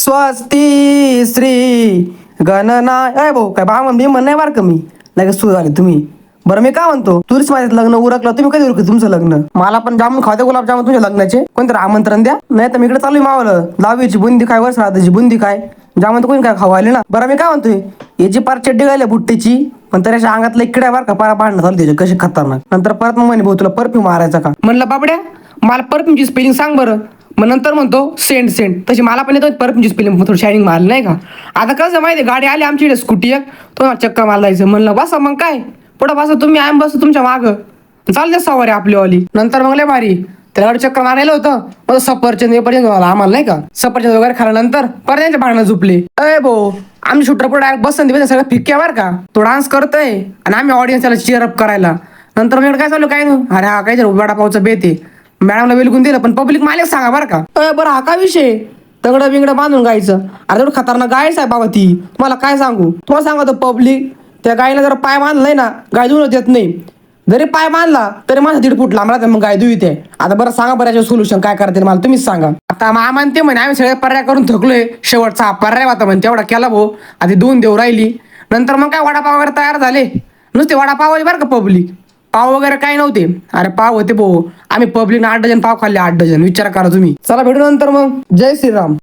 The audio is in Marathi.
स्वस्ती श्री गणनाय अय भाऊ काय बामण बिमन नाही बार का मी लगेच सुरू झाले तुम्ही. बरं मी काय म्हणतो तुरीच माझ्यात लग्न उरकलं तुम्ही कधी उरकलं तुमचं लग्न. मला पण जामून खाते गुलाबजामुन तुमच्या लग्नाचे कोणतरी आमंत्रण द्या नाही तर मी इकडे चालू मावलं दहावीची बुंदी काय वर्ष राहताची बुंदी काय जामून तर कोणी काय खावायले ना. बरं मी काय म्हणतोय याची पार चड्डी गायल्या बुट्टीची पण त्याच्या अंगातलं इकडे बार का पारा भांडणं झालं त्याचे कसे खतरनाक. नंतर परत मग म्हणे भाऊ तुला परफ्यूम मारायचा का म्हणलं बाबड्या मला परफ्यूमची स्पेलिंग सांग बरं. मग नंतर म्हणतो सेंट सेंट तशी मला पण येतो परफ्यूमची स्पेलिंग थोडी शायनिंग मारली नाही का. आता कसं माहिती गाडी आली आमची इकडे स्कूटी एक तो चक्कर मारला जायचं म्हणलं बसा मग काय पुढं बसा तुम्ही आम बसतो तुमच्या मागं चालते सवारी आपली वाली. नंतर मग लय भारी त्याला गाडी चक्कर मारायला होतं मग सफरचंद वेपर्चंद आम्हाला नाही का सफरचंद वगैरे खाल्यानंतर परत त्यांच्या भांडणं झुपले. अय भाऊ आम्ही शूटर पुढे बसन दिवस सगळं फिक्क्या बरं का तो डान्स करतोय आणि आम्ही ऑडियन्स त्याला चीअरअप करायला. नंतर मग काय चालू काय ना अरे हा काय वडापावचं बेत आहे मॅडमला वेलकून दिलं पण पब्लिक मालिक सांगा बरं का. बरं हा काय विषय दगडं बिंगडं बांधून गायचं अरे तेवढं खतरनाक गायच आहे बाबा ती तुम्हाला काय सांगू. तुम्हाला सांगा तो पब्लिक त्या गायला जर पाय बांधलाय ना गाय धुवून देत नाही जरी पाय बांधला तरी माझा 1.5 फूट लांब राहते मग गाय धुई ते. आता बरं सांगा बरं याच्यावर सोल्युशन काय करते मला तुम्हीच सांगा. आता मामा ते म्हणे आम्ही सगळे पर्याय करून थकलोय शेवटचा हा पर्याय होता म्हणे तेवढा केला भाऊ आधी 2 देव राहिली. नंतर मग काय वडापाव वगैरे तयार झाले नुसते वडापाव बरं का पब्लिक पाव वगैरे काही नव्हते. अरे पाव होते भाऊ आम्ही पब्लिक 8 डझन पाव खाल्ले 8 डझन विचार करा तुम्ही. चला भेटू नंतर मग जय श्रीराम.